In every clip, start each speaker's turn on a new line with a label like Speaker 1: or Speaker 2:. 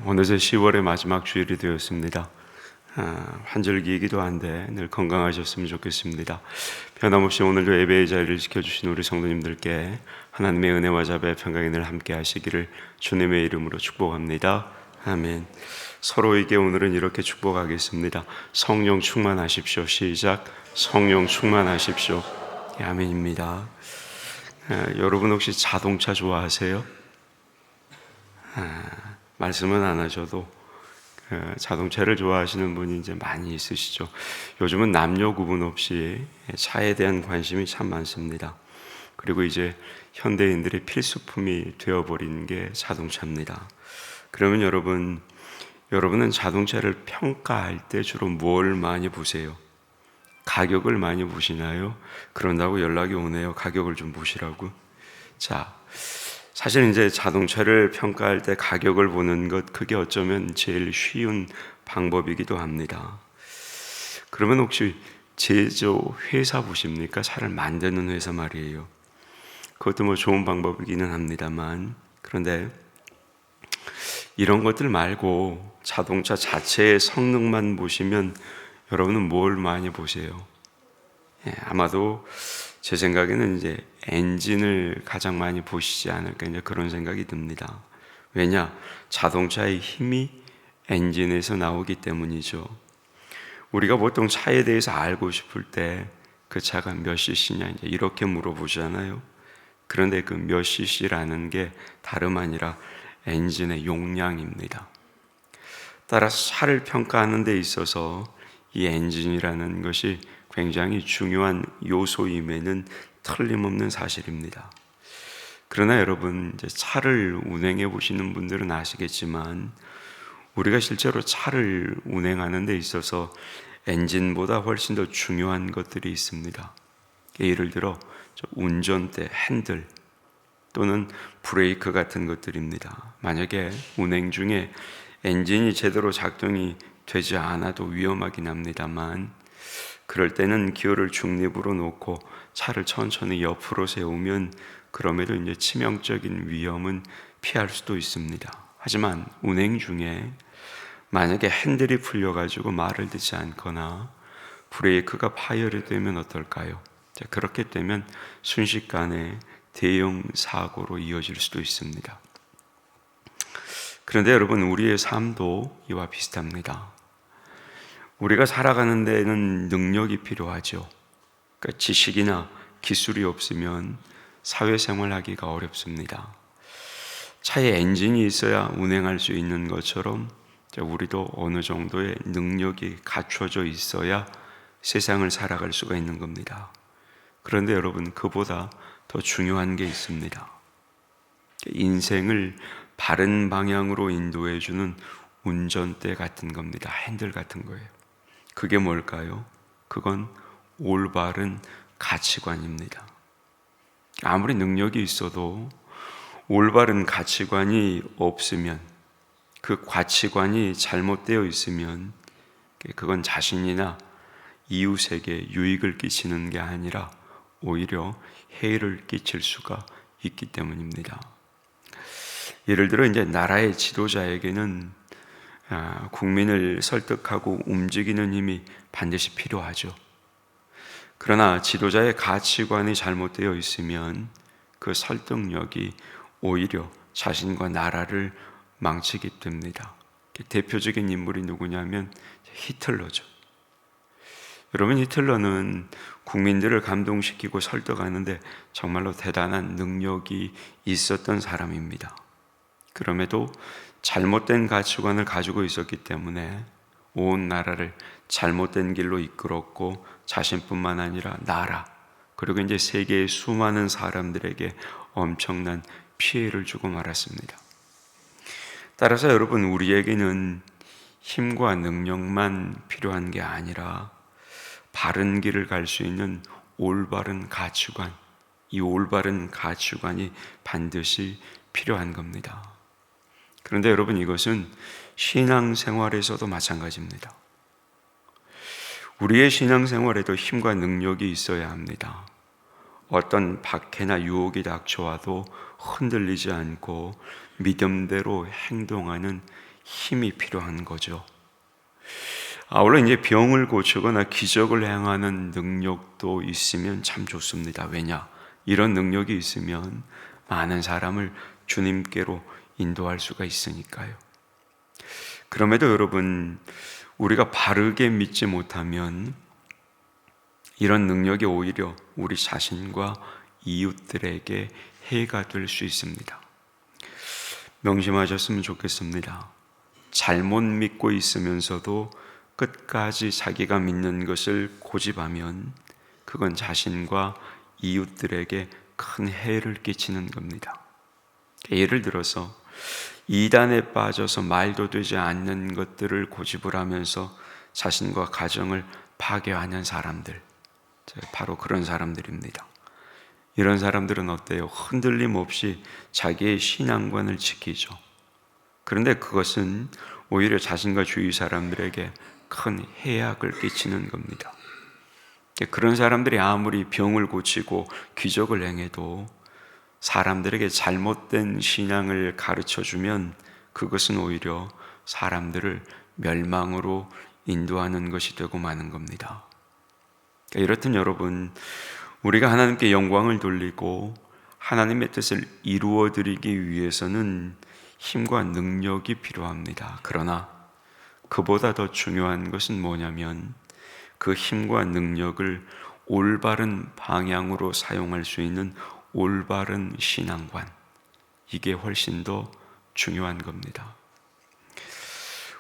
Speaker 1: 어느새 10월의 마지막 주일이 되었습니다. 환절기이기도 한데 늘 건강하셨으면 좋겠습니다. 변함없이 오늘도 예배의 자리를 지켜주신 우리 성도님들께 하나님의 은혜와 자비의 평강이 늘 함께 하시기를 주님의 이름으로 축복합니다. 아멘. 서로에게 오늘은 이렇게 축복하겠습니다. 성령 충만하십시오. 시작. 성령 충만하십시오. 아멘입니다. 여러분 혹시 자동차 좋아하세요? 말씀은 안 하셔도 자동차를 좋아하시는 분이 이제 많이 있으시죠. 요즘은 남녀 구분 없이 차에 대한 관심이 참 많습니다. 그리고 이제 현대인들의 필수품이 되어버린 게 자동차입니다. 그러면 여러분은 자동차를 평가할 때 주로 뭘 많이 보세요? 가격을 많이 보시나요? 그런다고 연락이 오네요. 가격을 좀 보시라고. 자, 사실 이제 자동차를 평가할 때 가격을 보는 것, 그게 어쩌면 제일 쉬운 방법이기도 합니다. 그러면 혹시 제조 회사 보십니까? 차를 만드는 회사 말이에요. 그것도 뭐 좋은 방법이기는 합니다만, 그런데 이런 것들 말고 자동차 자체의 성능만 보시면 여러분은 뭘 많이 보세요? 아마도 제 생각에는 이제 엔진을 가장 많이 보시지 않을까, 이제 그런 생각이 듭니다. 왜냐? 자동차의 힘이 엔진에서 나오기 때문이죠. 우리가 보통 차에 대해서 알고 싶을 때 그 차가 몇 cc냐 이제 이렇게 물어보잖아요. 그런데 그 몇 cc라는 게 다름 아니라 엔진의 용량입니다. 따라서 차를 평가하는 데 있어서 이 엔진이라는 것이 굉장히 중요한 요소임에는 틀림없는 사실입니다. 그러나 여러분, 이제 차를 운행해 보시는 분들은 아시겠지만 우리가 실제로 차를 운행하는 데 있어서 엔진보다 훨씬 더 중요한 것들이 있습니다. 예를 들어 운전대 핸들 또는 브레이크 같은 것들입니다. 만약에 운행 중에 엔진이 제대로 작동이 되지 않아도 위험하긴 합니다만, 그럴 때는 기어를 중립으로 놓고 차를 천천히 옆으로 세우면 그럼에도 이제 치명적인 위험은 피할 수도 있습니다. 하지만 운행 중에 만약에 핸들이 풀려가지고 말을 듣지 않거나 브레이크가 파열이 되면 어떨까요? 자, 그렇게 되면 순식간에 대형 사고로 이어질 수도 있습니다. 그런데 여러분, 우리의 삶도 이와 비슷합니다. 우리가 살아가는 데는 능력이 필요하죠. 그러니까 지식이나 기술이 없으면 사회생활하기가 어렵습니다. 차에 엔진이 있어야 운행할 수 있는 것처럼 우리도 어느 정도의 능력이 갖춰져 있어야 세상을 살아갈 수가 있는 겁니다. 그런데 여러분, 그보다 더 중요한 게 있습니다. 인생을 바른 방향으로 인도해주는 운전대 같은 겁니다. 핸들 같은 거예요. 그게 뭘까요? 그건 올바른 가치관입니다. 아무리 능력이 있어도 올바른 가치관이 없으면, 그 가치관이 잘못되어 있으면 그건 자신이나 이웃에게 유익을 끼치는 게 아니라 오히려 해를 끼칠 수가 있기 때문입니다. 예를 들어 이제 나라의 지도자에게는 국민을 설득하고 움직이는 힘이 반드시 필요하죠. 그러나 지도자의 가치관이 잘못되어 있으면 그 설득력이 오히려 자신과 나라를 망치게 됩니다. 대표적인 인물이 누구냐면 히틀러죠. 여러분, 히틀러는 국민들을 감동시키고 설득하는데 정말로 대단한 능력이 있었던 사람입니다. 그럼에도 잘못된 가치관을 가지고 있었기 때문에 온 나라를 잘못된 길로 이끌었고, 자신뿐만 아니라 나라, 그리고 이제 세계의 수많은 사람들에게 엄청난 피해를 주고 말았습니다. 따라서 여러분, 우리에게는 힘과 능력만 필요한 게 아니라 바른 길을 갈 수 있는 올바른 가치관, 이 올바른 가치관이 반드시 필요한 겁니다. 그런데 여러분, 이것은 신앙생활에서도 마찬가지입니다. 우리의 신앙생활에도 힘과 능력이 있어야 합니다. 어떤 박해나 유혹이 닥쳐와도 흔들리지 않고 믿음대로 행동하는 힘이 필요한 거죠. 물론 이제 병을 고치거나 기적을 행하는 능력도 있으면 참 좋습니다. 왜냐? 이런 능력이 있으면 많은 사람을 주님께로 인도할 수가 있으니까요. 그럼에도 여러분, 우리가 바르게 믿지 못하면 이런 능력이 오히려 우리 자신과 이웃들에게 해가 될 수 있습니다. 명심하셨으면 좋겠습니다. 잘못 믿고 있으면서도 끝까지 자기가 믿는 것을 고집하면 그건 자신과 이웃들에게 큰 해를 끼치는 겁니다. 예를 들어서 이단에 빠져서 말도 되지 않는 것들을 고집을 하면서 자신과 가정을 파괴하는 사람들, 바로 그런 사람들입니다. 이런 사람들은 어때요? 흔들림 없이 자기의 신앙관을 지키죠. 그런데 그것은 오히려 자신과 주위 사람들에게 큰 해악을 끼치는 겁니다. 그런 사람들이 아무리 병을 고치고 기적을 행해도 사람들에게 잘못된 신앙을 가르쳐주면 그것은 오히려 사람들을 멸망으로 인도하는 것이 되고 마는 겁니다. 이렇듯 여러분, 우리가 하나님께 영광을 돌리고 하나님의 뜻을 이루어드리기 위해서는 힘과 능력이 필요합니다. 그러나 그보다 더 중요한 것은 뭐냐면 그 힘과 능력을 올바른 방향으로 사용할 수 있는 올바른 신앙관, 이게 훨씬 더 중요한 겁니다.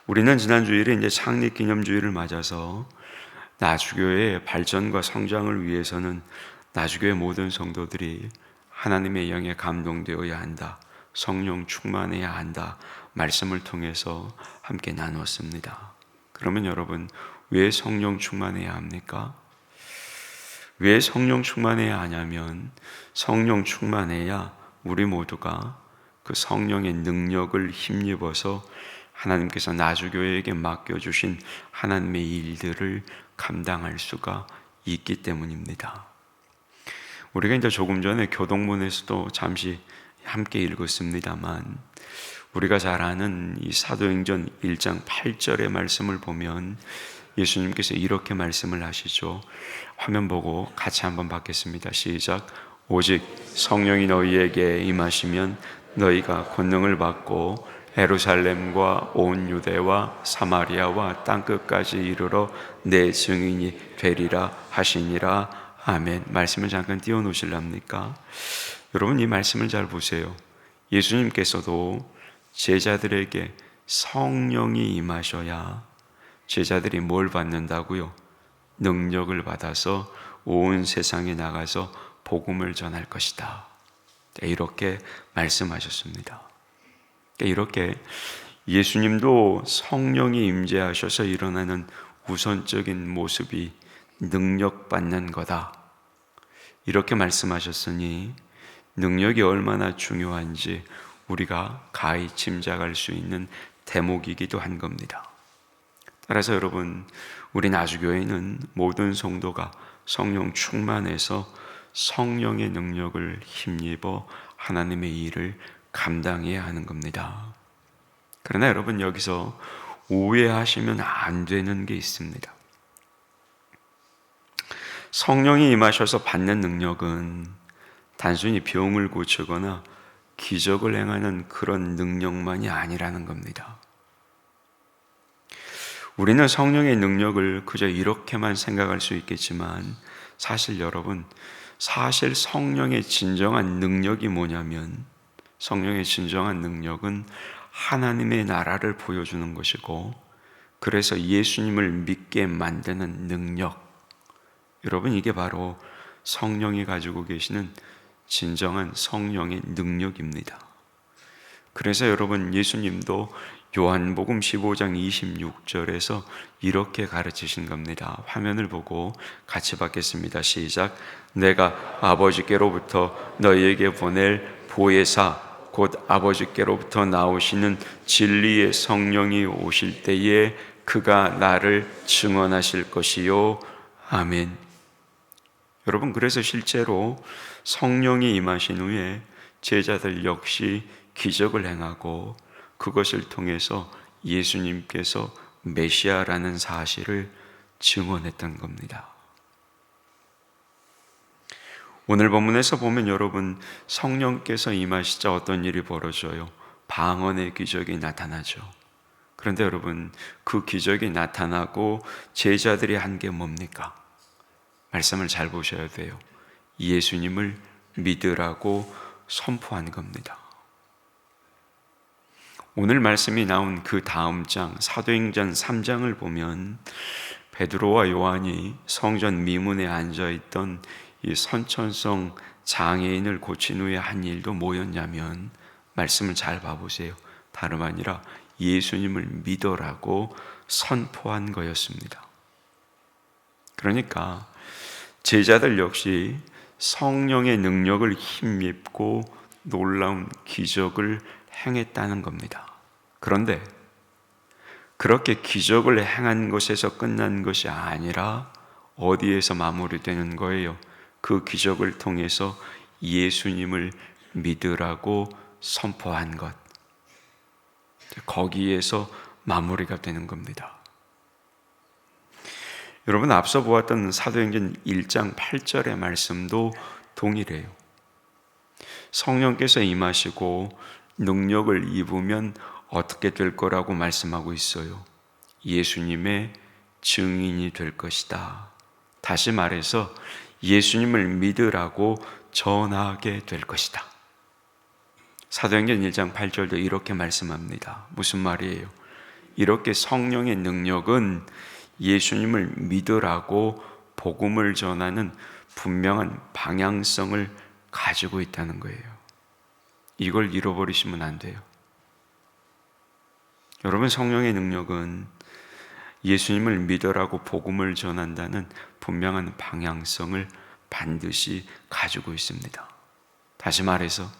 Speaker 1: 우리는 지난 주일에 이제 창립기념주일을 맞아서 나주교회의 발전과 성장을 위해서는 나주교회 모든 성도들이 하나님의 영에 감동되어야 한다, 성령 충만해야 한다 말씀을 통해서 함께 나누었습니다. 그러면 여러분, 왜 성령 충만해야 합니까? 왜 성령 충만해야 하냐면 성령 충만해야 우리 모두가 그 성령의 능력을 힘입어서 하나님께서 나주교회에게 맡겨주신 하나님의 일들을 감당할 수가 있기 때문입니다. 우리가 이제 조금 전에 교동문에서도 잠시 함께 읽었습니다만 우리가 잘 아는 이 사도행전 1장 8절의 말씀을 보면 예수님께서 이렇게 말씀을 하시죠. 화면 보고 같이 한번 받겠습니다. 시작. 오직 성령이 너희에게 임하시면 너희가 권능을 받고 예루살렘과 온 유대와 사마리아와 땅끝까지 이르러 내 증인이 되리라 하시니라. 아멘. 말씀을 잠깐 띄워놓으실랍니까? 여러분, 이 말씀을 잘 보세요. 예수님께서도 제자들에게 성령이 임하셔야 제자들이 뭘 받는다고요? 능력을 받아서 온 세상에 나가서 복음을 전할 것이다, 이렇게 말씀하셨습니다. 이렇게 예수님도 성령이 임재하셔서 일어나는 우선적인 모습이 능력받는 거다, 이렇게 말씀하셨으니 능력이 얼마나 중요한지 우리가 가히 짐작할 수 있는 대목이기도 한 겁니다. 따라서 여러분, 우리 나주교회는 모든 성도가 성령 충만해서 성령의 능력을 힘입어 하나님의 일을 감당해야 하는 겁니다. 그러나 여러분, 여기서 오해하시면 안 되는 게 있습니다. 성령이 임하셔서 받는 능력은 단순히 병을 고치거나 기적을 행하는 그런 능력만이 아니라는 겁니다. 우리는 성령의 능력을 그저 이렇게만 생각할 수 있겠지만 사실 여러분, 사실 성령의 진정한 능력이 뭐냐면 성령의 진정한 능력은 하나님의 나라를 보여주는 것이고, 그래서 예수님을 믿게 만드는 능력, 여러분, 이게 바로 성령이 가지고 계시는 진정한 성령의 능력입니다. 그래서 여러분, 예수님도 요한복음 15장 26절에서 이렇게 가르치신 겁니다. 화면을 보고 같이 받겠습니다. 시작. 내가 아버지께로부터 너희에게 보낼 보혜사 곧 아버지께로부터 나오시는 진리의 성령이 오실 때에 그가 나를 증언하실 것이요. 아멘. 여러분, 그래서 실제로 성령이 임하신 후에 제자들 역시 기적을 행하고 그것을 통해서 예수님께서 메시아라는 사실을 증언했던 겁니다. 오늘 본문에서 보면 여러분, 성령께서 임하시자 어떤 일이 벌어져요? 방언의 기적이 나타나죠. 그런데 여러분, 그 기적이 나타나고 제자들이 한 게 뭡니까? 말씀을 잘 보셔야 돼요. 예수님을 믿으라고 선포한 겁니다. 오늘 말씀이 나온 그 다음 장, 사도행전 3장을 보면 베드로와 요한이 성전 미문에 앉아있던 이 선천성 장애인을 고친 후에 한 일도 뭐였냐면, 말씀을 잘 봐보세요. 다름 아니라 예수님을 믿어라고 선포한 거였습니다. 그러니까 제자들 역시 성령의 능력을 힘입고 놀라운 기적을 행했다는 겁니다. 그런데 그렇게 기적을 행한 것에서 끝난 것이 아니라 어디에서 마무리되는 거예요? 그 기적을 통해서 예수님을 믿으라고 선포한 것, 거기에서 마무리가 되는 겁니다. 여러분, 앞서 보았던 사도행전 1장 8절의 말씀도 동일해요. 성령께서 임하시고 능력을 입으면 어떻게 될 거라고 말씀하고 있어요. 예수님의 증인이 될 것이다. 다시 말해서 예수님을 믿으라고 전하게 될 것이다. 사도행전 1장 8절도 이렇게 말씀합니다. 무슨 말이에요? 이렇게 성령의 능력은 예수님을 믿으라고 복음을 전하는 분명한 방향성을 가지고 있다는 거예요. 이걸 잃어버리시면 안 돼요. 여러분, 성령의 능력은 예수님을 믿으라고 복음을 전한다는 분명한 방향성을 반드시 가지고 있습니다. 다시 말해서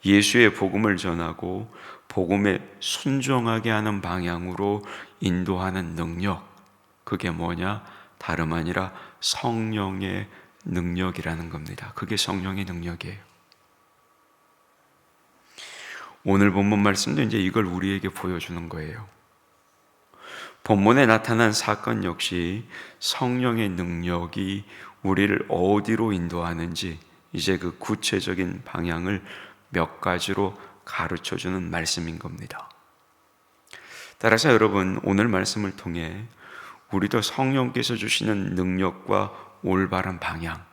Speaker 1: 예수의 복음을 전하고 복음에 순종하게 하는 방향으로 인도하는 능력, 그게 뭐냐? 다름 아니라 성령의 능력이라는 겁니다. 그게 성령의 능력이에요. 오늘 본문 말씀도 이제 이걸 우리에게 보여주는 거예요. 본문에 나타난 사건 역시 성령의 능력이 우리를 어디로 인도하는지 이제 그 구체적인 방향을 몇 가지로 가르쳐주는 말씀인 겁니다. 따라서 여러분, 오늘 말씀을 통해 우리도 성령께서 주시는 능력과 올바른 방향,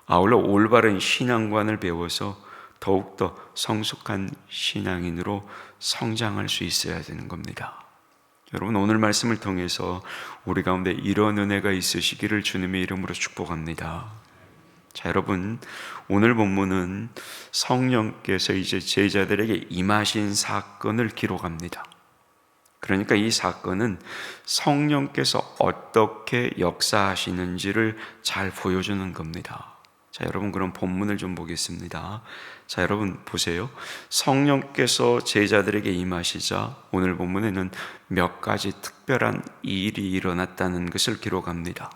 Speaker 1: 아울러 올바른 신앙관을 배워서 더욱더 성숙한 신앙인으로 성장할 수 있어야 되는 겁니다. 여러분, 오늘 말씀을 통해서 우리 가운데 이런 은혜가 있으시기를 주님의 이름으로 축복합니다. 자, 여러분, 오늘 본문은 성령께서 이제 제자들에게 임하신 사건을 기록합니다. 그러니까 이 사건은 성령께서 어떻게 역사하시는지를 잘 보여주는 겁니다. 자, 여러분, 그럼 본문을 좀 보겠습니다. 자, 여러분 보세요. 성령께서 제자들에게 임하시자 오늘 본문에는 몇 가지 특별한 일이 일어났다는 것을 기록합니다.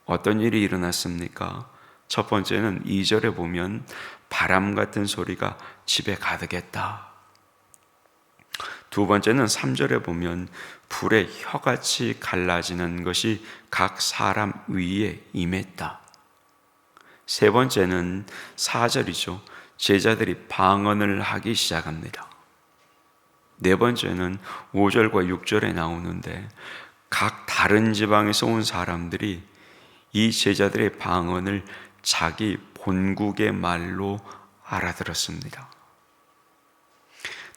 Speaker 1: 어떤 일이 일어났습니까? 첫 번째는 2절에 보면 바람 같은 소리가 집에 가득했다. 두 번째는 3절에 보면 불에 혀같이 갈라지는 것이 각 사람 위에 임했다. 세 번째는 4절이죠. 제자들이 방언을 하기 시작합니다. 네 번째는 5절과 6절에 나오는데 각 다른 지방에서 온 사람들이 이 제자들의 방언을 자기 본국의 말로 알아들었습니다.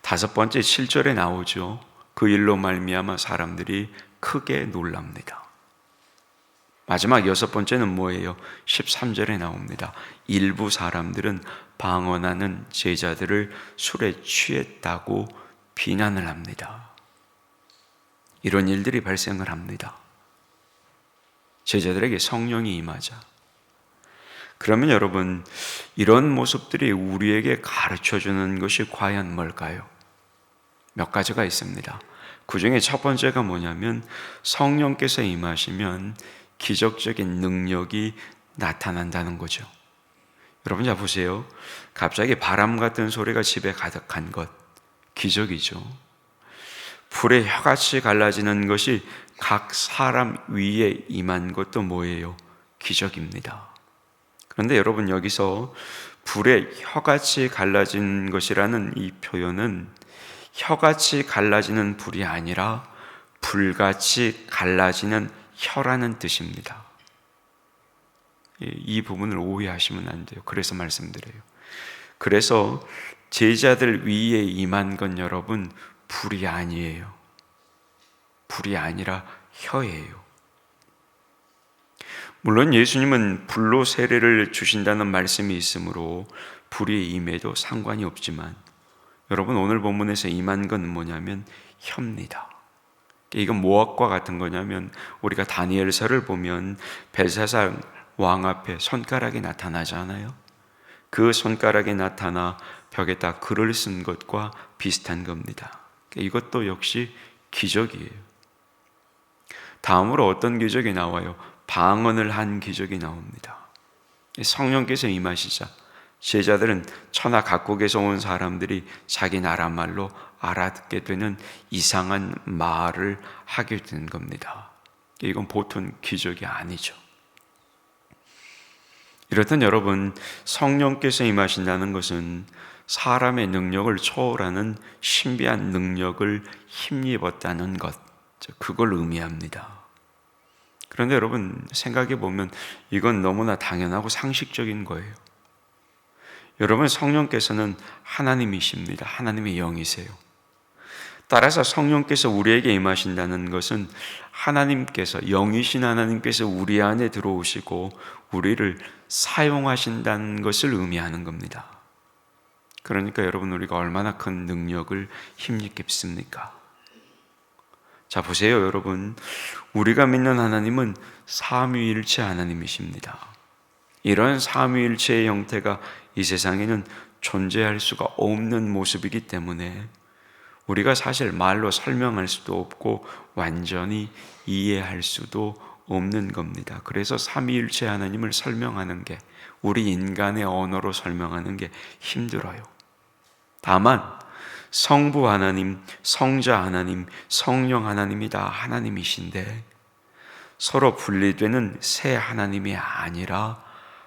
Speaker 1: 다섯 번째 7절에 나오죠. 그 일로 말미암아 사람들이 크게 놀랍니다. 마지막 여섯 번째는 뭐예요? 13절에 나옵니다. 일부 사람들은 방언하는 제자들을 술에 취했다고 비난을 합니다. 이런 일들이 발생을 합니다. 제자들에게 성령이 임하자. 그러면 여러분, 이런 모습들이 우리에게 가르쳐주는 것이 과연 뭘까요? 몇 가지가 있습니다. 그 중에 첫 번째가 뭐냐면 성령께서 임하시면 기적적인 능력이 나타난다는 거죠. 여러분 자 보세요. 갑자기 바람 같은 소리가 집에 가득한 것, 기적이죠. 불의 혀같이 갈라지는 것이 각 사람 위에 임한 것도 뭐예요? 기적입니다. 그런데 여러분 여기서 불의 혀같이 갈라진 것이라는 이 표현은 혀같이 갈라지는 불이 아니라 불같이 갈라지는 혀라는 뜻입니다. 이 부분을 오해하시면 안 돼요. 그래서 말씀드려요. 그래서 제자들 위에 임한 건 여러분 불이 아니에요. 불이 아니라 혀예요. 물론 예수님은 불로 세례를 주신다는 말씀이 있으므로 불이 임해도 상관이 없지만 여러분 오늘 본문에서 임한 건 뭐냐면 혀입니다. 이건 무엇과 같은 거냐면 우리가 다니엘서를 보면 벨사살 왕 앞에 손가락이 나타나잖아요. 그 손가락이 나타나 벽에다 글을 쓴 것과 비슷한 겁니다. 이것도 역시 기적이에요. 다음으로 어떤 기적이 나와요? 방언을 한 기적이 나옵니다. 성령께서 임하시자 제자들은 천하 각국에서 온 사람들이 자기 나라 말로 알아듣게 되는 이상한 말을 하게 된 겁니다. 이건 보통 기적이 아니죠. 이렇듯 여러분, 성령께서 임하신다는 것은 사람의 능력을 초월하는 신비한 능력을 힘입었다는 것, 그걸 의미합니다. 그런데 여러분 생각해 보면 이건 너무나 당연하고 상식적인 거예요. 여러분 성령께서는 하나님이십니다. 하나님의 영이세요. 따라서 성령께서 우리에게 임하신다는 것은 하나님께서, 영이신 하나님께서 우리 안에 들어오시고 우리를 사용하신다는 것을 의미하는 겁니다. 그러니까 여러분 우리가 얼마나 큰 능력을 힘입겠습니까? 자 보세요 여러분, 우리가 믿는 하나님은 삼위일체 하나님이십니다. 이런 삼위일체의 형태가 이 세상에는 존재할 수가 없는 모습이기 때문에 우리가 사실 말로 설명할 수도 없고 완전히 이해할 수도 없는 겁니다. 그래서 삼위일체 하나님을 설명하는 게, 우리 인간의 언어로 설명하는 게 힘들어요. 다만 성부 하나님, 성자 하나님, 성령 하나님이 다 하나님이신데 서로 분리되는 세 하나님이 아니라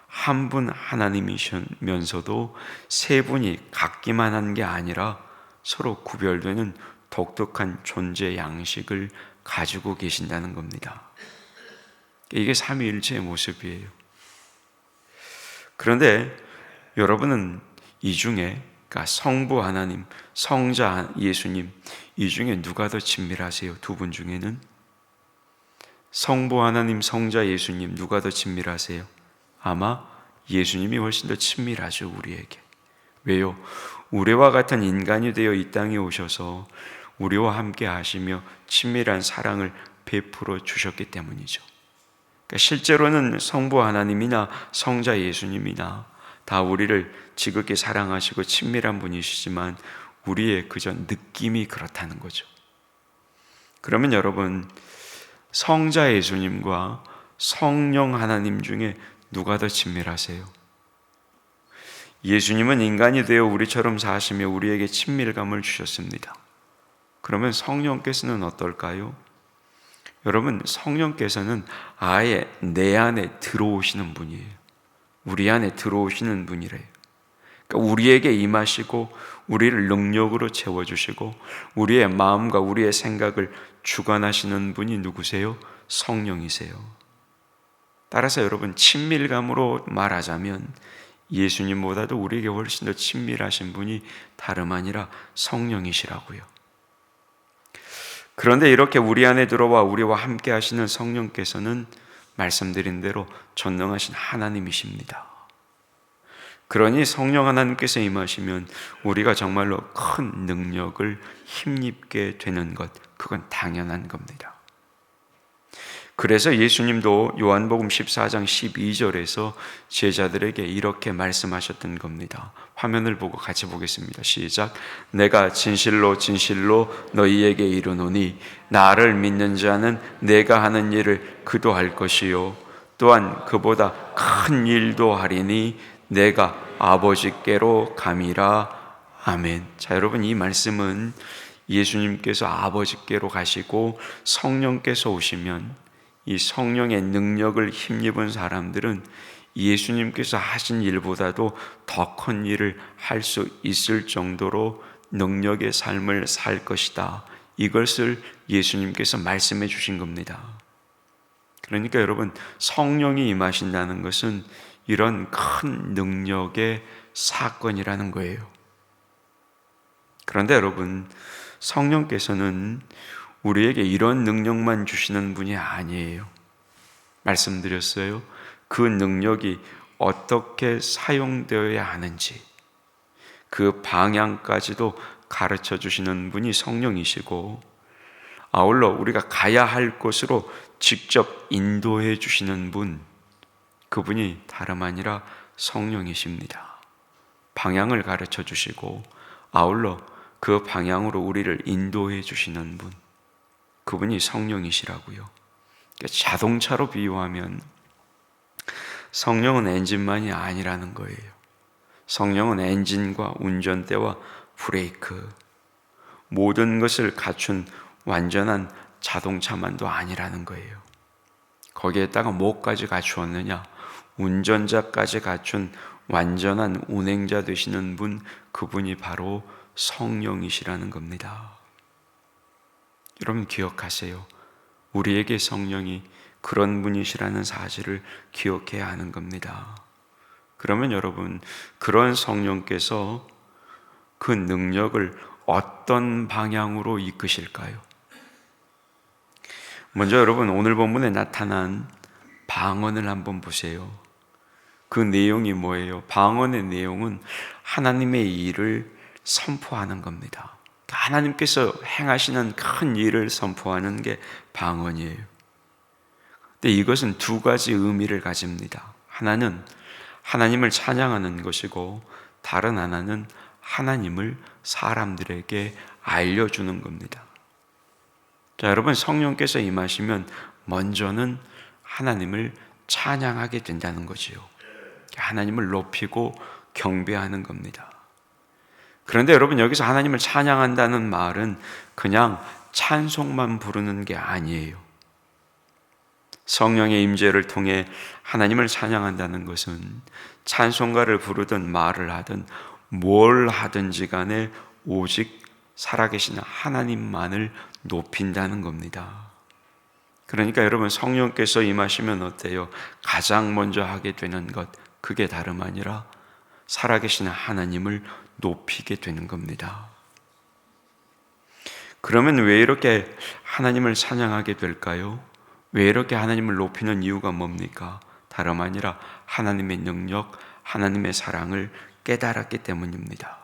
Speaker 1: 한 분 하나님이시면서도 세 분이 같기만 한 게 아니라 서로 구별되는 독특한 존재 양식을 가지고 계신다는 겁니다. 이게 삼위일체의 모습이에요. 그런데 여러분은 이 중에, 그러니까 성부 하나님, 성자 예수님, 이 중에 누가 더 친밀하세요? 두 분 중에는? 성부 하나님, 성자 예수님 누가 더 친밀하세요? 아마 예수님이 훨씬 더 친밀하죠, 우리에게. 왜요? 우리와 같은 인간이 되어 이 땅에 오셔서 우리와 함께 하시며 친밀한 사랑을 베풀어 주셨기 때문이죠. 그러니까 실제로는 성부 하나님이나 성자 예수님이나 다 우리를 지극히 사랑하시고 친밀한 분이시지만 우리의 그저 느낌이 그렇다는 거죠. 그러면 여러분, 성자 예수님과 성령 하나님 중에 누가 더 친밀하세요? 예수님은 인간이 되어 우리처럼 사시며 우리에게 친밀감을 주셨습니다. 그러면 성령께서는 어떨까요? 여러분, 성령께서는 아예 내 안에 들어오시는 분이에요. 우리 안에 들어오시는 분이래요. 그러니까 우리에게 임하시고 우리를 능력으로 채워주시고 우리의 마음과 우리의 생각을 주관하시는 분이 누구세요? 성령이세요. 따라서 여러분, 친밀감으로 말하자면 예수님보다도 우리에게 훨씬 더 친밀하신 분이 다름 아니라 성령이시라고요. 그런데 이렇게 우리 안에 들어와 우리와 함께 하시는 성령께서는 말씀드린 대로 전능하신 하나님이십니다. 그러니 성령 하나님께서 임하시면 우리가 정말로 큰 능력을 힘입게 되는 것, 그건 당연한 겁니다. 그래서 예수님도 요한복음 14장 12절에서 제자들에게 이렇게 말씀하셨던 겁니다. 화면을 보고 같이 보겠습니다. 시작. 내가 진실로 진실로 너희에게 이르노니 나를 믿는 자는 내가 하는 일을 그도 할 것이요 또한 그보다 큰 일도 하리니 내가 아버지께로 감이라. 아멘. 자, 여러분, 이 말씀은 예수님께서 아버지께로 가시고 성령께서 오시면 이 성령의 능력을 힘입은 사람들은 예수님께서 하신 일보다도 더 큰 일을 할 수 있을 정도로 능력의 삶을 살 것이다. 이것을 예수님께서 말씀해 주신 겁니다. 그러니까 여러분, 성령이 임하신다는 것은 이런 큰 능력의 사건이라는 거예요. 그런데 여러분, 성령께서는 우리에게 이런 능력만 주시는 분이 아니에요. 말씀드렸어요. 그 능력이 어떻게 사용되어야 하는지 그 방향까지도 가르쳐 주시는 분이 성령이시고, 아울러 우리가 가야 할 곳으로 직접 인도해 주시는 분, 그분이 다름 아니라 성령이십니다. 방향을 가르쳐 주시고 아울러 그 방향으로 우리를 인도해 주시는 분, 그분이 성령이시라고요. 자동차로 비유하면 성령은 엔진만이 아니라는 거예요. 성령은 엔진과 운전대와 브레이크, 모든 것을 갖춘 완전한 자동차만도 아니라는 거예요. 거기에다가 뭐까지 갖추었느냐? 운전자까지 갖춘 완전한 운행자 되시는 분, 그분이 바로 성령이시라는 겁니다. 여러분 기억하세요. 우리에게 성령이 그런 분이시라는 사실을 기억해야 하는 겁니다. 그러면 여러분, 그런 성령께서 그 능력을 어떤 방향으로 이끄실까요? 먼저 여러분, 오늘 본문에 나타난 방언을 한번 보세요. 그 내용이 뭐예요? 방언의 내용은 하나님의 일을 선포하는 겁니다. 하나님께서 행하시는 큰 일을 선포하는 게 방언이에요. 근데 이것은 두 가지 의미를 가집니다. 하나는 하나님을 찬양하는 것이고, 다른 하나는 하나님을 사람들에게 알려주는 겁니다. 자, 여러분, 성령께서 임하시면 먼저는 하나님을 찬양하게 된다는 거지요. 하나님을 높이고 경배하는 겁니다. 그런데 여러분, 여기서 하나님을 찬양한다는 말은 그냥 찬송만 부르는 게 아니에요. 성령의 임재를 통해 하나님을 찬양한다는 것은 찬송가를 부르든 말을 하든 뭘 하든지 간에 오직 살아계신 하나님만을 높인다는 겁니다. 그러니까 여러분, 성령께서 임하시면 어때요? 가장 먼저 하게 되는 것, 그게 다름 아니라 살아계신 하나님을 높이게 되는 겁니다. 그러면 왜 이렇게 하나님을 찬양하게 될까요? 왜 이렇게 하나님을 높이는 이유가 뭡니까? 다름 아니라 하나님의 능력, 하나님의 사랑을 깨달았기 때문입니다.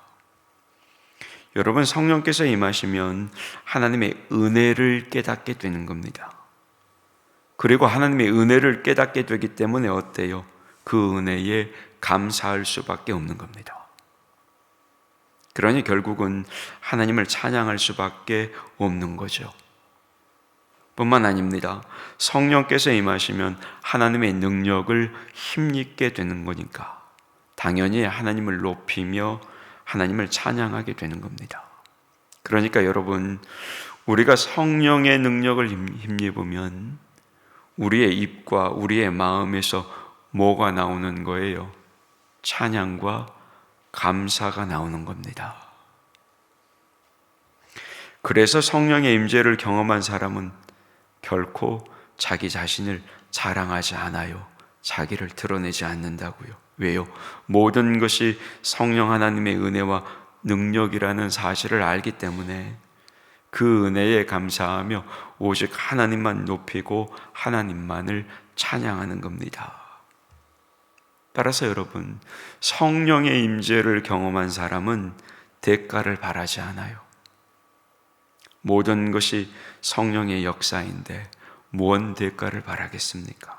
Speaker 1: 여러분, 성령께서 임하시면 하나님의 은혜를 깨닫게 되는 겁니다. 그리고 하나님의 은혜를 깨닫게 되기 때문에 어때요? 그 은혜에 감사할 수밖에 없는 겁니다. 그러니 결국은 하나님을 찬양할 수밖에 없는 거죠. 뿐만 아닙니다. 성령께서 임하시면 하나님의 능력을 힘입게 되는 거니까 당연히 하나님을 높이며 하나님을 찬양하게 되는 겁니다. 그러니까 여러분, 우리가 성령의 능력을 힘입으면 우리의 입과 우리의 마음에서 뭐가 나오는 거예요? 찬양과 감사가 나오는 겁니다. 그래서 성령의 임재를 경험한 사람은 결코 자기 자신을 자랑하지 않아요. 자기를 드러내지 않는다고요. 왜요? 모든 것이 성령 하나님의 은혜와 능력이라는 사실을 알기 때문에 그 은혜에 감사하며 오직 하나님만 높이고 하나님만을 찬양하는 겁니다. 따라서 여러분, 성령의 임재를 경험한 사람은 대가를 바라지 않아요. 모든 것이 성령의 역사인데 무슨 대가를 바라겠습니까?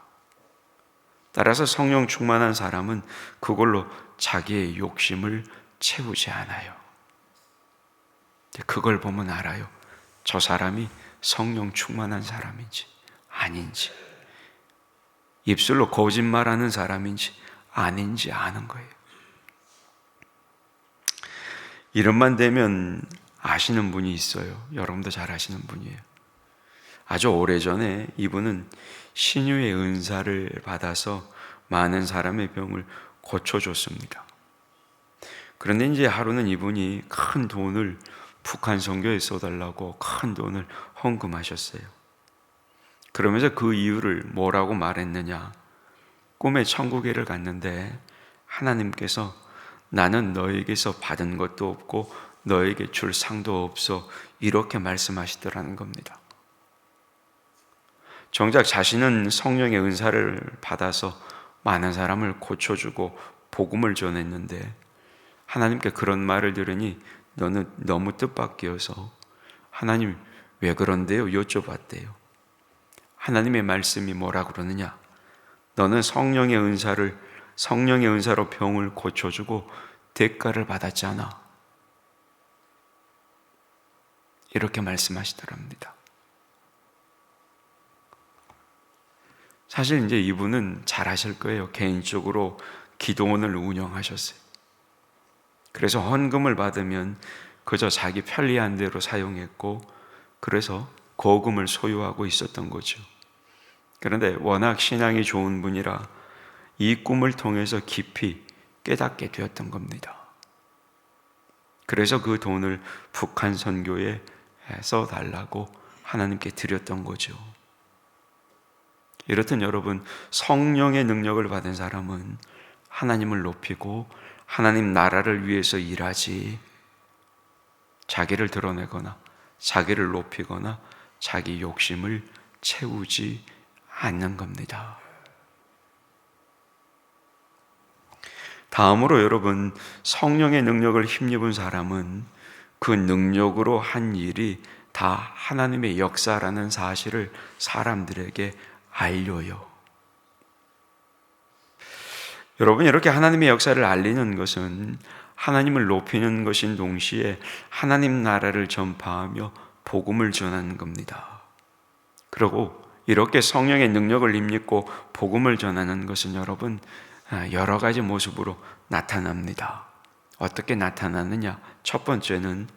Speaker 1: 따라서 성령 충만한 사람은 그걸로 자기의 욕심을 채우지 않아요. 그걸 보면 알아요. 저 사람이 성령 충만한 사람인지 아닌지. 입술로 거짓말하는 사람인지 아닌지 아는 거예요. 이름만 대면 아시는 분이 있어요. 여러분도 잘 아시는 분이에요. 아주 오래전에 이분은 신유의 은사를 받아서 많은 사람의 병을 고쳐줬습니다. 그런데 이제 하루는 이분이 큰 돈을 북한 선교에 써달라고 큰 돈을 헌금하셨어요. 그러면서 그 이유를 뭐라고 말했느냐? 꿈에 천국에를 갔는데 하나님께서 나는 너에게서 받은 것도 없고 너에게 줄 상도 없어, 이렇게 말씀하시더라는 겁니다. 정작 자신은 성령의 은사를 받아서 많은 사람을 고쳐주고 복음을 전했는데 하나님께 그런 말을 들으니 너는 너무 뜻밖이어서 하나님 왜 그런데요? 여쭤봤대요. 하나님의 말씀이 뭐라 그러느냐? 너는 성령의 은사로 병을 고쳐주고 대가를 받았잖아. 이렇게 말씀하시더랍니다. 사실 이제 이분은 잘 아실 거예요. 개인적으로 기도원을 운영하셨어요. 그래서 헌금을 받으면 그저 자기 편리한 대로 사용했고, 그래서 거금을 소유하고 있었던 거죠. 그런데 워낙 신앙이 좋은 분이라 이 꿈을 통해서 깊이 깨닫게 되었던 겁니다. 그래서 그 돈을 북한 선교에 써달라고 하나님께 드렸던 거죠. 이렇듯 여러분, 성령의 능력을 받은 사람은 하나님을 높이고 하나님 나라를 위해서 일하지, 자기를 드러내거나 자기를 높이거나 자기 욕심을 채우지 않는 겁니다. 다음으로 여러분, 성령의 능력을 힘입은 사람은 그 능력으로 한 일이 다 하나님의 역사라는 사실을 사람들에게 알려요. 여러분, 이렇게 하나님의 역사를 알리는 것은 하나님을 높이는 것인 동시에 하나님 나라를 전파하며 복음을 전하는 겁니다. 그리고 이렇게 성령의 능력을 힘입고 복음을 전하는 것은 여러분, 여러 가지 모습으로 나타납니다. 어떻게 나타나느냐? 첫 번째는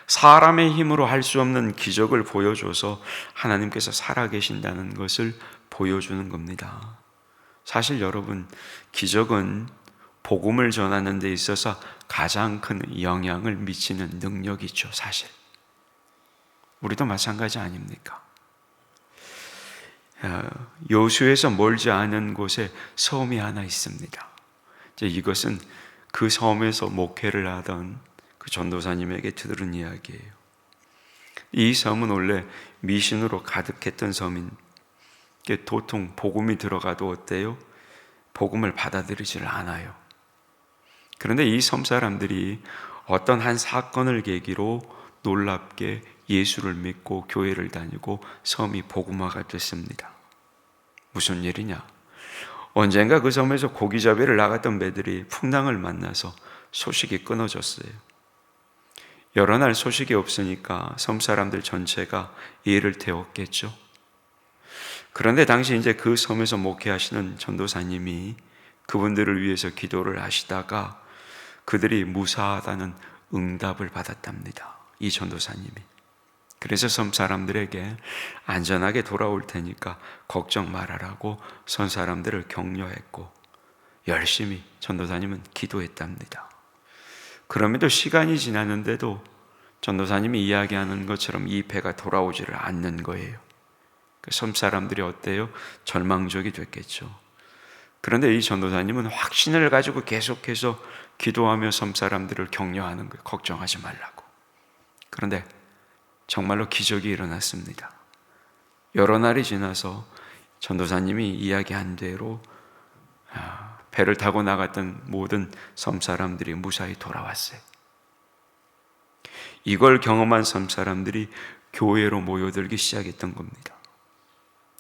Speaker 1: 사람의 힘으로 할 수 없는 기적을 보여줘서 하나님께서 살아계신다는 것을 보여주는 겁니다. 사실 여러분, 기적은 복음을 전하는 데 있어서 가장 큰 영향을 미치는 능력이죠. 사실 우리도 마찬가지 아닙니까? 여수에서 멀지 않은 곳에 섬이 하나 있습니다. 이것은 그 섬에서 목회를 하던 그 전도사님에게 들은 이야기예요. 이 섬은 원래 미신으로 가득했던 섬인, 도통 복음이 들어가도 어때요? 복음을 받아들이질 않아요. 그런데 이 섬 사람들이 어떤 한 사건을 계기로 놀랍게 예수를 믿고 교회를 다니고 섬이 복음화가 됐습니다. 무슨 일이냐? 언젠가 그 섬에서 고기잡이를 나갔던 배들이 풍랑을 만나서 소식이 끊어졌어요. 여러 날 소식이 없으니까 섬 사람들 전체가 이를 태웠겠죠. 그런데 당시 이제 그 섬에서 목회하시는 전도사님이 그분들을 위해서 기도를 하시다가 그들이 무사하다는 응답을 받았답니다. 이 전도사님이. 그래서 섬 사람들에게 안전하게 돌아올 테니까 걱정 말아라고 섬 사람들을 격려했고 열심히 전도사님은 기도했답니다. 그럼에도 시간이 지났는데도 전도사님이 이야기하는 것처럼 이 배가 돌아오지를 않는 거예요. 그 섬 사람들이 어때요? 절망적이 됐겠죠. 그런데 이 전도사님은 확신을 가지고 계속해서 기도하며 섬 사람들을 격려하는 거예요. 걱정하지 말라고. 그런데 정말로 기적이 일어났습니다. 여러 날이 지나서 전도사님이 이야기한 대로 배를 타고 나갔던 모든 섬 사람들이 무사히 돌아왔어요. 이걸 경험한 섬 사람들이 교회로 모여들기 시작했던 겁니다.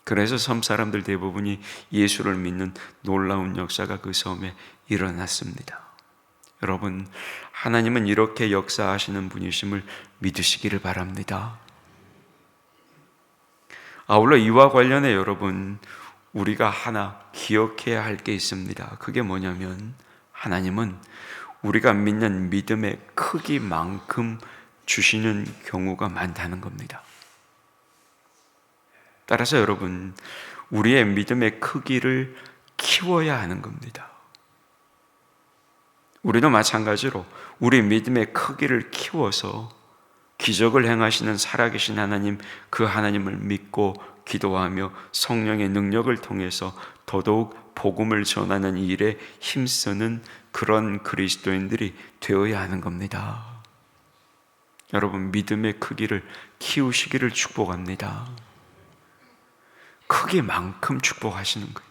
Speaker 1: 그래서 섬 사람들 대부분이 예수를 믿는 놀라운 역사가 그 섬에 일어났습니다. 여러분, 하나님은 이렇게 역사하시는 분이심을 믿으시기를 바랍니다. 아울러 이와 관련해 여러분, 우리가 하나 기억해야 할 게 있습니다. 그게 뭐냐면 하나님은 우리가 믿는 믿음의 크기만큼 주시는 경우가 많다는 겁니다. 따라서 여러분, 우리의 믿음의 크기를 키워야 하는 겁니다. 우리도 마찬가지로 우리 믿음의 크기를 키워서 기적을 행하시는 살아계신 하나님, 그 하나님을 믿고 기도하며 성령의 능력을 통해서 더더욱 복음을 전하는 일에 힘쓰는 그런 그리스도인들이 되어야 하는 겁니다. 여러분, 믿음의 크기를 키우시기를 축복합니다. 크기만큼 축복하시는 거예요.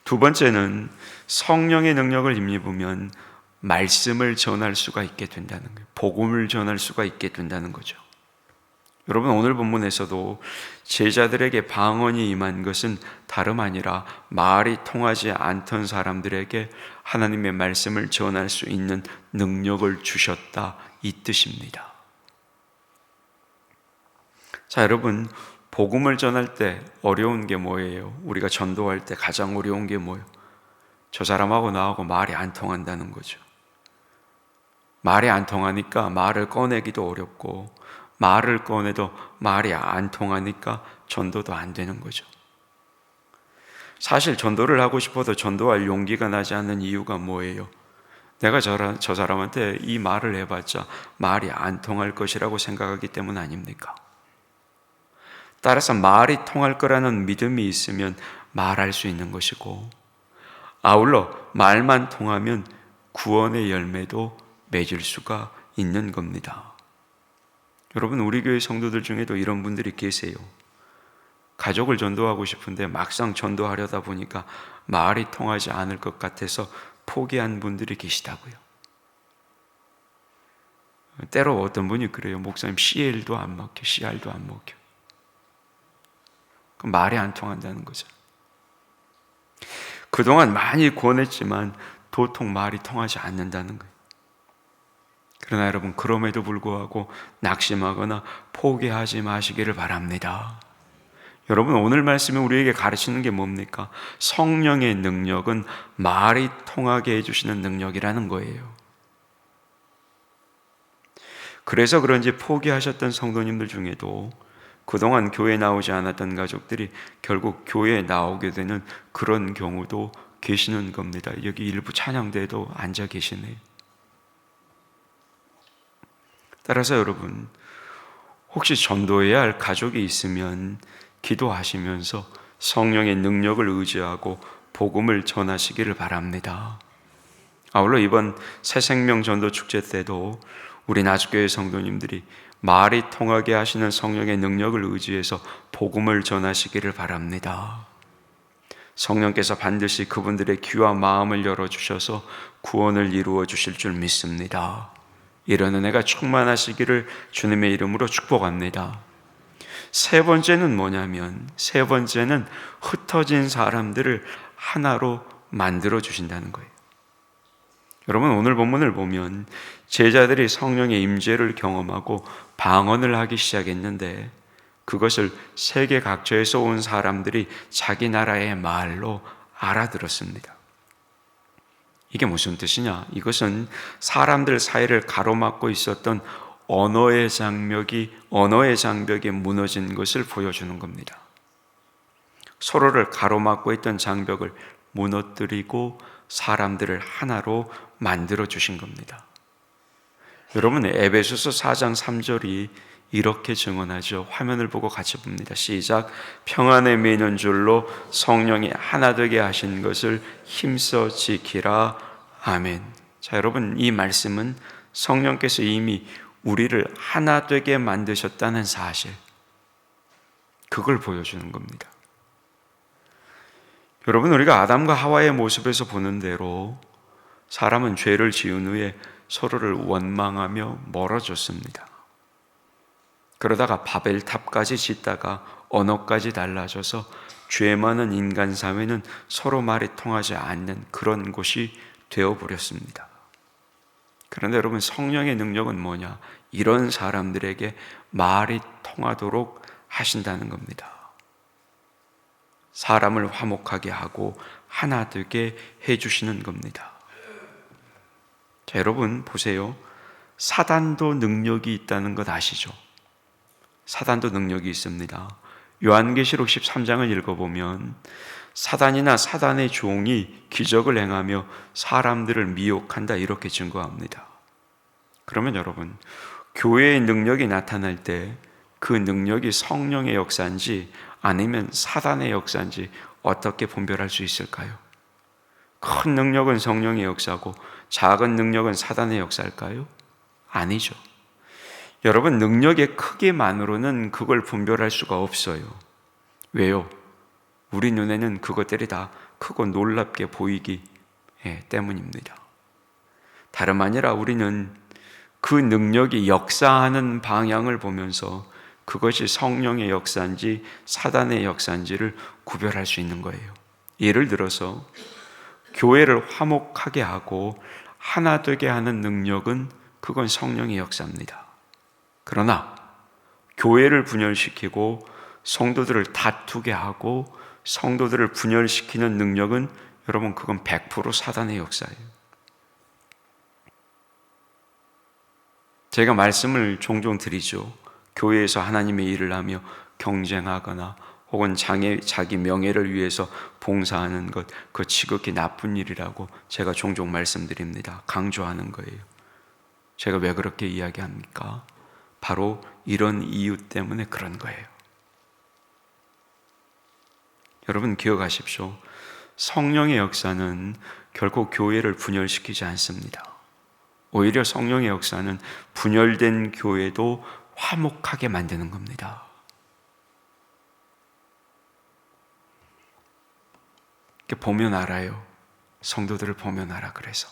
Speaker 1: 두 번째는 성령의 능력을 힘입으면 말씀을 전할 수가 있게 된다는 거예요. 복음을 전할 수가 있게 된다는 거죠. 여러분, 오늘 본문에서도 제자들에게 방언이 임한 것은 다름 아니라 말이 통하지 않던 사람들에게 하나님의 말씀을 전할 수 있는 능력을 주셨다, 이 뜻입니다. 자, 여러분, 복음을 전할 때 어려운 게 뭐예요? 우리가 전도할 때 가장 어려운 게 뭐예요? 저 사람하고 나하고 말이 안 통한다는 거죠. 말이 안 통하니까 말을 꺼내기도 어렵고, 말을 꺼내도 말이 안 통하니까 전도도 안 되는 거죠. 사실 전도를 하고 싶어도 전도할 용기가 나지 않는 이유가 뭐예요? 내가 저 사람한테 이 말을 해봤자 말이 안 통할 것이라고 생각하기 때문 아닙니까? 따라서 말이 통할 거라는 믿음이 있으면 말할 수 있는 것이고, 아울러 말만 통하면 구원의 열매도 맺을 수가 있는 겁니다. 여러분, 우리 교회 성도들 중에도 이런 분들이 계세요. 가족을 전도하고 싶은데 막상 전도하려다 보니까 말이 통하지 않을 것 같아서 포기한 분들이 계시다고요. 때로 어떤 분이 그래요. 목사님, CL도 안 먹혀, CR도 안 먹혀. 그럼 말이 안 통한다는 거죠. 그동안 많이 권했지만 도통 말이 통하지 않는다는 거예요. 그러나 여러분, 그럼에도 불구하고 낙심하거나 포기하지 마시기를 바랍니다. 여러분, 오늘 말씀이 우리에게 가르치는 게 뭡니까? 성령의 능력은 말이 통하게 해주시는 능력이라는 거예요. 그래서 그런지 포기하셨던 성도님들 중에도 그동안 교회에 나오지 않았던 가족들이 결국 교회에 나오게 되는 그런 경우도 계시는 겁니다. 여기 일부 찬양대에도 앉아 계시네요. 따라서 여러분, 혹시 전도해야 할 가족이 있으면 기도하시면서 성령의 능력을 의지하고 복음을 전하시기를 바랍니다. 아울러 이번 새생명 전도 축제 때도 우리 나주교회 성도님들이 말이 통하게 하시는 성령의 능력을 의지해서 복음을 전하시기를 바랍니다. 성령께서 반드시 그분들의 귀와 마음을 열어주셔서 구원을 이루어 주실 줄 믿습니다. 이런 은혜가 충만하시기를 주님의 이름으로 축복합니다. 세 번째는 뭐냐면, 세 번째는 흩어진 사람들을 하나로 만들어 주신다는 거예요. 여러분, 오늘 본문을 보면 제자들이 성령의 임재를 경험하고 방언을 하기 시작했는데, 그것을 세계 각처에서 온 사람들이 자기 나라의 말로 알아들었습니다. 이게 무슨 뜻이냐? 이것은 사람들 사이를 가로막고 있었던 언어의 장벽이 무너진 것을 보여주는 겁니다. 서로를 가로막고 있던 장벽을 무너뜨리고 사람들을 하나로 만들어 주신 겁니다. 여러분, 에베소서 4장 3절이 이렇게 증언하죠. 화면을 보고 같이 봅니다. 시작. 평안에 매는 줄로 성령이 하나 되게 하신 것을 힘써 지키라. 아멘. 자, 여러분, 이 말씀은 성령께서 이미 우리를 하나 되게 만드셨다는 사실, 그걸 보여주는 겁니다. 여러분, 우리가 아담과 하와의 모습에서 보는 대로 사람은 죄를 지은 후에 서로를 원망하며 멀어졌습니다. 그러다가 바벨탑까지 짓다가 언어까지 달라져서 죄 많은 인간 사회는 서로 말이 통하지 않는 그런 곳이 되어버렸습니다. 그런데 여러분, 성령의 능력은 뭐냐? 이런 사람들에게 말이 통하도록 하신다는 겁니다. 사람을 화목하게 하고 하나 되게 해주시는 겁니다. 자, 여러분 보세요. 사단도 능력이 있다는 것 아시죠? 사단도 능력이 있습니다. 요한계시록 13장을 읽어보면 사단이나 사단의 종이 기적을 행하며 사람들을 미혹한다 이렇게 증거합니다. 그러면 여러분, 교회의 능력이 나타날 때 그 능력이 성령의 역사인지 아니면 사단의 역사인지 어떻게 분별할 수 있을까요? 큰 능력은 성령의 역사고 작은 능력은 사단의 역사일까요? 아니죠. 여러분, 능력의 크기만으로는 그걸 분별할 수가 없어요. 왜요? 우리 눈에는 그것들이 다 크고 놀랍게 보이기 때문입니다. 다름 아니라 우리는 그 능력이 역사하는 방향을 보면서 그것이 성령의 역사인지 사단의 역사인지를 구별할 수 있는 거예요. 예를 들어서 교회를 화목하게 하고 하나 되게 하는 능력은 그건 성령의 역사입니다. 그러나 교회를 분열시키고 성도들을 다투게 하고 성도들을 분열시키는 능력은 여러분 그건 100% 사단의 역사예요. 제가 말씀을 종종 드리죠. 교회에서 하나님의 일을 하며 경쟁하거나 혹은 자기 명예를 위해서 봉사하는 것, 그거 지극히 나쁜 일이라고 제가 종종 말씀드립니다. 강조하는 거예요. 제가 왜 그렇게 이야기합니까? 바로 이런 이유 때문에 그런 거예요. 여러분 기억하십시오. 성령의 역사는 결코 교회를 분열시키지 않습니다. 오히려 성령의 역사는 분열된 교회도 화목하게 만드는 겁니다. 이렇게 보면 알아요. 성도들을 보면 알아. 그래서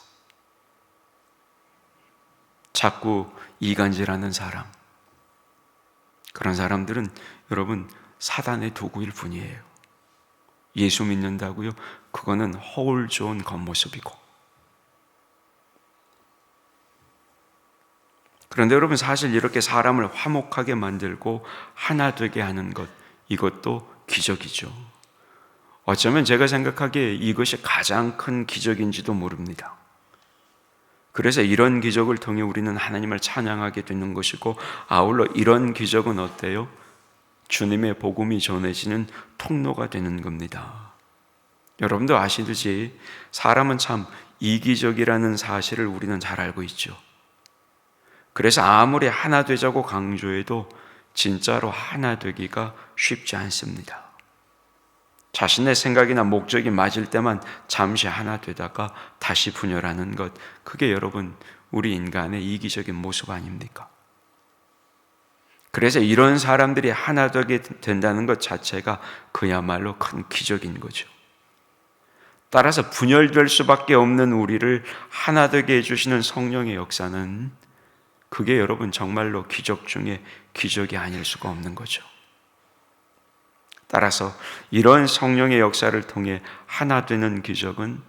Speaker 1: 자꾸 이간질하는 사람, 그런 사람들은 여러분 사단의 도구일 뿐이에요. 예수 믿는다고요? 그거는 허울 좋은 겉모습이고. 그런데 여러분 사실 이렇게 사람을 화목하게 만들고 하나 되게 하는 것, 이것도 기적이죠. 어쩌면 제가 생각하기에 이것이 가장 큰 기적인지도 모릅니다. 그래서 이런 기적을 통해 우리는 하나님을 찬양하게 되는 것이고, 아울러 이런 기적은 어때요? 주님의 복음이 전해지는 통로가 되는 겁니다. 여러분도 아시듯이 사람은 참 이기적이라는 사실을 우리는 잘 알고 있죠. 그래서 아무리 하나 되자고 강조해도 진짜로 하나 되기가 쉽지 않습니다. 자신의 생각이나 목적이 맞을 때만 잠시 하나 되다가 다시 분열하는 것, 그게 여러분 우리 인간의 이기적인 모습 아닙니까? 그래서 이런 사람들이 하나 되게 된다는 것 자체가 그야말로 큰 기적인 거죠. 따라서 분열될 수밖에 없는 우리를 하나 되게 해주시는 성령의 역사는 그게 여러분 정말로 기적 중에 기적이 아닐 수가 없는 거죠. 따라서 이런 성령의 역사를 통해 하나 되는 기적은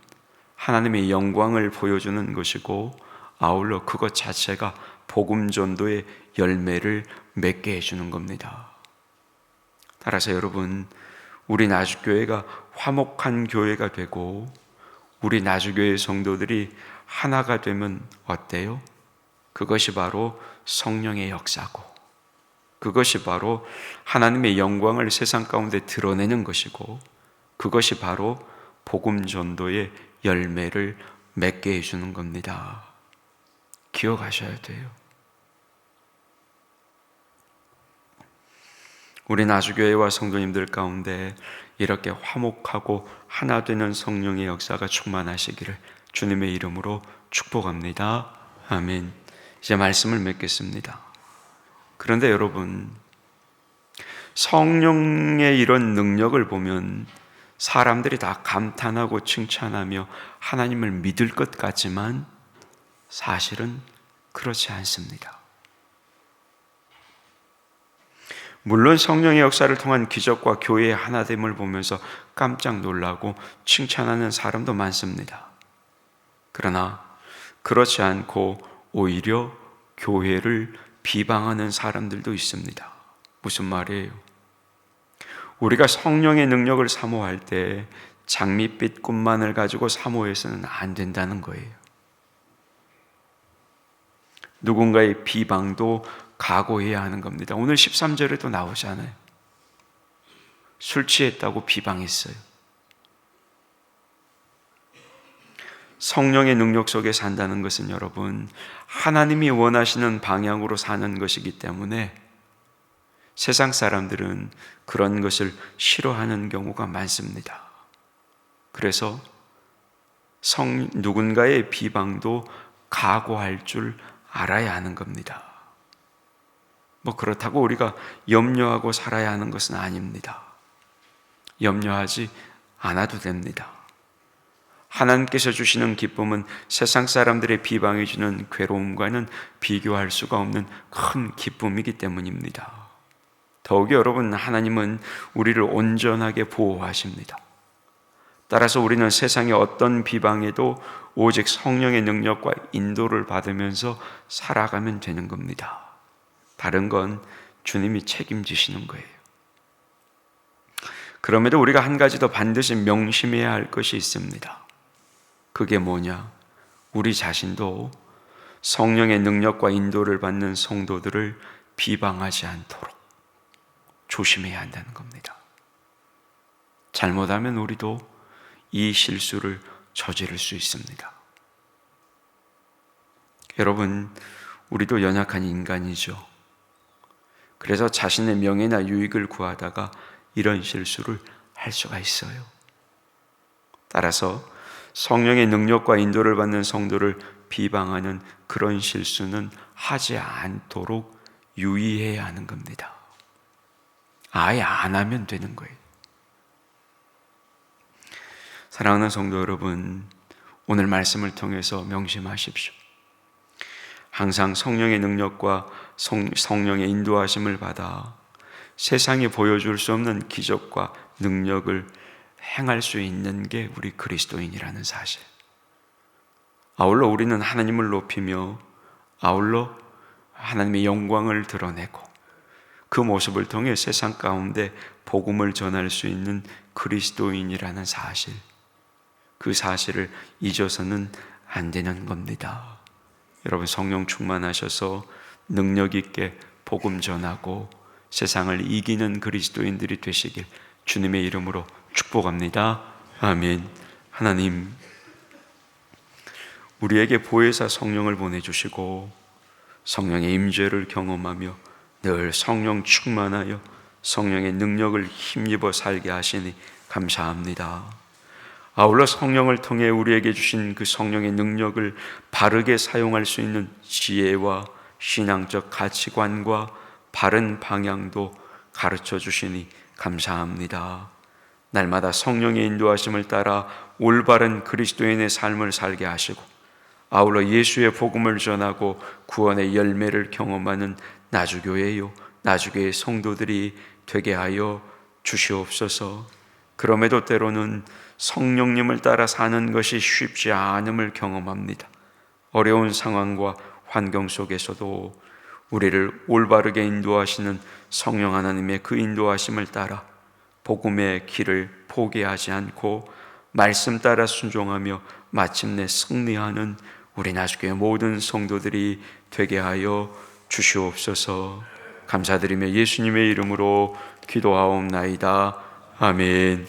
Speaker 1: 하나님의 영광을 보여주는 것이고, 아울러 그것 자체가 복음 전도의 열매를 맺게 해주는 겁니다. 따라서 여러분, 우리 나주교회가 화목한 교회가 되고 우리 나주교회 성도들이 하나가 되면 어때요? 그것이 바로 성령의 역사고, 그것이 바로 하나님의 영광을 세상 가운데 드러내는 것이고, 그것이 바로 복음 전도의 열매를 맺게 해주는 겁니다. 기억하셔야 돼요. 우리 나주교회와 성도님들 가운데 이렇게 화목하고 하나 되는 성령의 역사가 충만하시기를 주님의 이름으로 축복합니다. 아멘. 이제 말씀을 맺겠습니다. 그런데 여러분, 성령의 이런 능력을 보면 사람들이 다 감탄하고 칭찬하며 하나님을 믿을 것 같지만 사실은 그렇지 않습니다. 물론 성령의 역사를 통한 기적과 교회의 하나됨을 보면서 깜짝 놀라고 칭찬하는 사람도 많습니다. 그러나 그렇지 않고 오히려 교회를 비방하는 사람들도 있습니다. 무슨 말이에요? 우리가 성령의 능력을 사모할 때 장밋빛 꿈만을 가지고 사모해서는 안 된다는 거예요. 누군가의 비방도 각오해야 하는 겁니다. 오늘 13절에도 나오잖아요. 술 취했다고 비방했어요. 성령의 능력 속에 산다는 것은 여러분, 하나님이 원하시는 방향으로 사는 것이기 때문에 세상 사람들은 그런 것을 싫어하는 경우가 많습니다. 그래서 누군가의 비방도 각오할 줄 알아야 하는 겁니다. 그렇다고 우리가 염려하고 살아야 하는 것은 아닙니다. 염려하지 않아도 됩니다. 하나님께서 주시는 기쁨은 세상 사람들의 비방해 주는 괴로움과는 비교할 수가 없는 큰 기쁨이기 때문입니다. 더욱이 여러분, 하나님은 우리를 온전하게 보호하십니다. 따라서 우리는 세상의 어떤 비방에도 오직 성령의 능력과 인도를 받으면서 살아가면 되는 겁니다. 다른 건 주님이 책임지시는 거예요. 그럼에도 우리가 한 가지 더 반드시 명심해야 할 것이 있습니다. 그게 뭐냐? 우리 자신도 성령의 능력과 인도를 받는 성도들을 비방하지 않도록 조심해야 한다는 겁니다. 잘못하면 우리도 이 실수를 저지를 수 있습니다. 여러분, 우리도 연약한 인간이죠. 그래서 자신의 명예나 유익을 구하다가 이런 실수를 할 수가 있어요. 따라서 성령의 능력과 인도를 받는 성도를 비방하는 그런 실수는 하지 않도록 유의해야 하는 겁니다. 아예 안 하면 되는 거예요. 사랑하는 성도 여러분, 오늘 말씀을 통해서 명심하십시오. 항상 성령의 능력과 성령의 인도하심을 받아 세상이 보여줄 수 없는 기적과 능력을 행할 수 있는 게 우리 그리스도인이라는 사실. 아울러 우리는 하나님을 높이며 아울러 하나님의 영광을 드러내고 그 모습을 통해 세상 가운데 복음을 전할 수 있는 그리스도인이라는 사실, 그 사실을 잊어서는 안 되는 겁니다. 여러분, 성령 충만하셔서 능력 있게 복음 전하고 세상을 이기는 그리스도인들이 되시길 주님의 이름으로 축복합니다. 아멘. 하나님, 우리에게 보혜사 성령을 보내주시고 성령의 임재를 경험하며 늘 성령 충만하여 성령의 능력을 힘입어 살게 하시니 감사합니다. 아울러 성령을 통해 우리에게 주신 그 성령의 능력을 바르게 사용할 수 있는 지혜와 신앙적 가치관과 바른 방향도 가르쳐 주시니 감사합니다. 날마다 성령의 인도하심을 따라 올바른 그리스도인의 삶을 살게 하시고 아울러 예수의 복음을 전하고 구원의 열매를 경험하는 나주교회요, 나주교회 성도들이 되게 하여 주시옵소서. 그럼에도 때로는 성령님을 따라 사는 것이 쉽지 않음을 경험합니다. 어려운 상황과 환경 속에서도 우리를 올바르게 인도하시는 성령 하나님의 그 인도하심을 따라 복음의 길을 포기하지 않고 말씀 따라 순종하며 마침내 승리하는 우리 나주교회 모든 성도들이 되게 하여 주시옵소서. 감사드리며 예수님의 이름으로 기도하옵나이다. 아멘.